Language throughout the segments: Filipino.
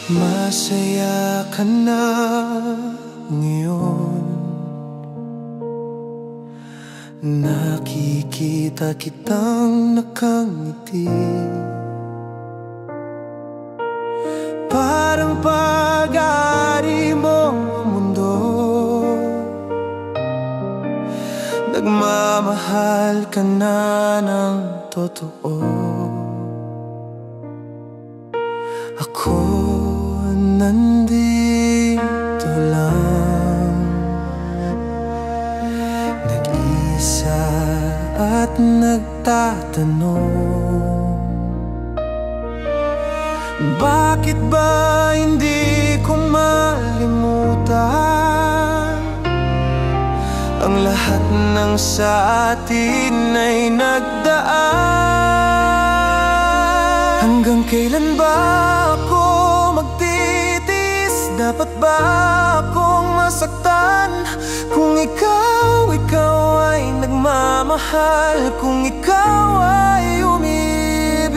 Masaya ka na ngayon, nakikita kitang nakangiti. Parang pag-aari mo ang mundo, nagmamahal ka na ng totoo. Ako nandito lang, nag-iisa at nagtatanong, bakit ba hindi ko malimutan ang lahat ng sa atin ay nagdaan? Hanggang kailan ba ako magtitiis? Dapat ba akong masaktan? Kung ikaw ay nagmamahal, kung ikaw ay umibig,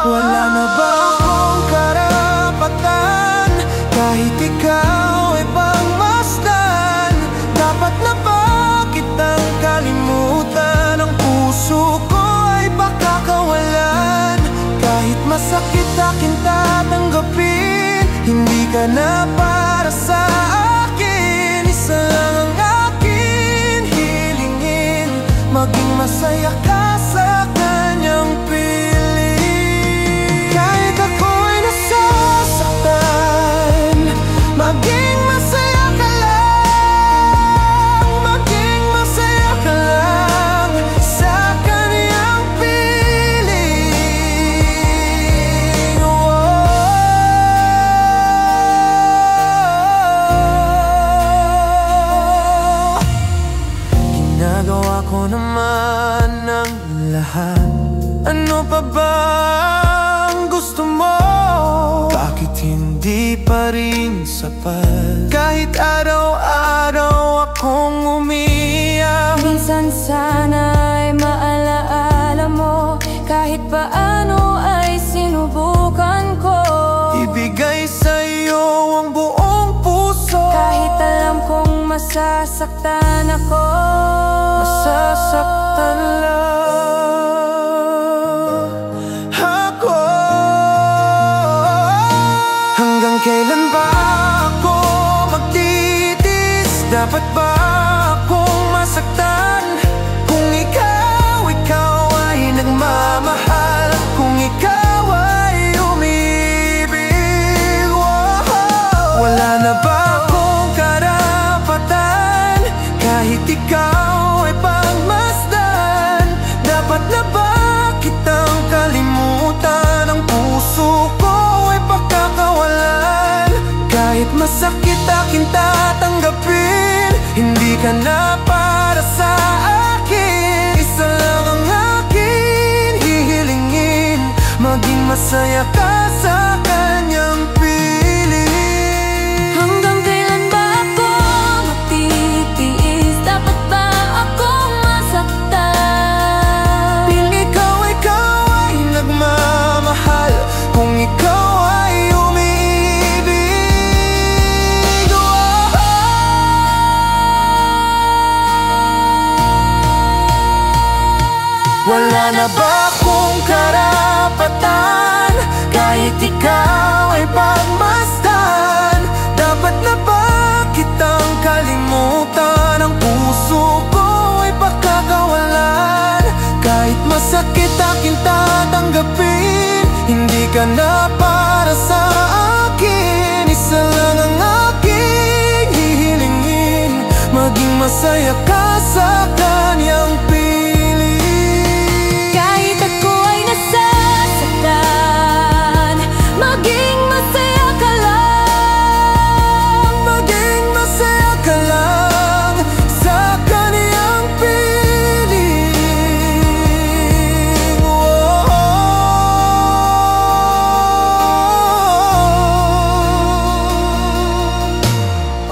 wala na ba akong karapatan? Kahit ikaw ay pagmasdan, dapat na ba kitang kalimutan? Ang puso ko ay baka kawalan. Kahit masakit aking tatanggapin, hindi ka na para sa akin. Isa lang ang akin hilingin, maging masaya ka sa kanyang piling. Kahit ako'y nasasaktan, maging masaya ka lang, maging masaya ka lang sa kanyang piling. Ginagawa ko naman ang lahat, ano pa ba ang gusto mo? Bakit hindi pa rin sapat? Kahit araw-araw akong umiyak, minsan sana ay maalaala mo. Kahit paano ay sinubukan ko ibigay sa'yo ang buong puso. Kahit alam kong masasaktan ako, masasaktan lang ako. Hanggang kailan ba ako magtitiis? Dapat ba akong masaktan? Kung ikaw ay nagmamahal, kung ikaw ay umibig, wala na ba akong karapatan? Kahit ikaw ay pagmasdan, dapat na ba kitang kalimutan? Ang puso ko ay pagkakawalan. Kahit masakit aking tatanggapin, hindi ka na para sa akin. Isa lang ang akin hihilingin, maging masaya ka sa kanyang piling. hanggang kailan ba ako magtitiis? Dapat ba akong masaktan? Kung ikaw ay nagmamahal, kung ikaw ay umiibig, wala na ba akong karapatan? Kahit ikaw ay pagmasdan, dapat na ba kitang kalimutan? Ang puso ko ay pagkakawalan. Kahit masakit aking tatanggapin, hindi ka na para sa akin. Isa lang ang aking hihilingin, maging masaya ka sa kanyang piling. Kahit ako ay nasasaktan, maging masaya ka lang, maging masaya ka lang sa kanyang piling.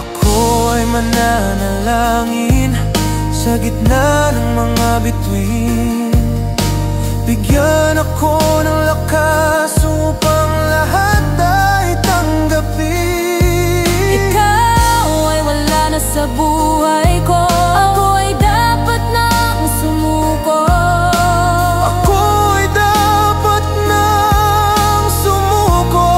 Ako ay mananalangin sa gitna ng mga bituin, bigyan Bigyan ako ng lakas upang lahat ay tanggapin. Ikaw ay wala na sa buhay ko, ako ay dapat nang sumuko. Ako ay dapat nang sumuko.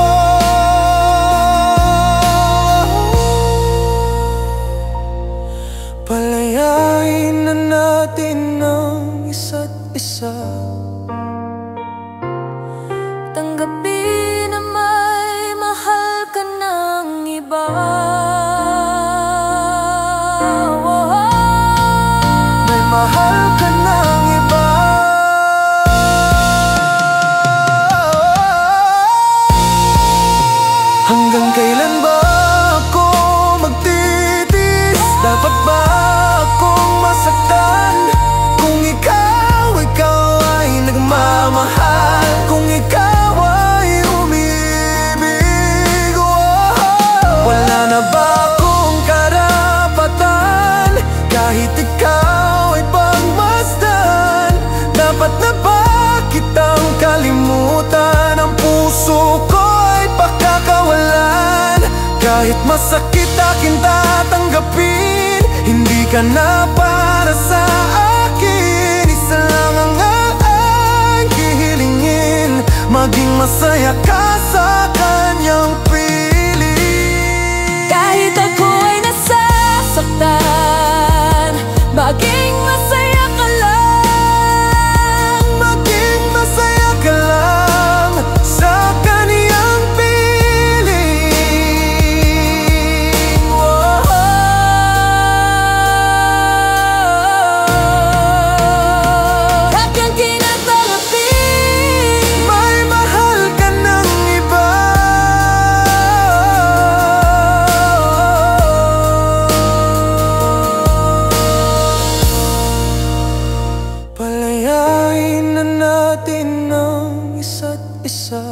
Palayain na natin ang isa't isa. Tanggapin na may mahal ka ng iba. May mahal ka ng iba. Hanggang kailan ba ako magtitiis? Dapat ba akong masaktan? Kung ikaw ay nagmamahal, kung ikaw ay umibig, wala na ba akong karapatan? Kahit ikaw ay pagmasdan, dapat na ba kitang kalimutan? Ang puso ko ay pakakawalan. Kahit masakit aking tatanggapin, hindi ka na para sa akin. Isa lang ang aking hihilingin, maging masaya ka sa kanyang piling. Kahit ako ay nasasaktan, maging masaya ka lang. Maging masaya ka lang sa kanyang piling. Huwag kang kinatanggapin. May mahal ka ng iba. Palayain na natin ang isa't isa.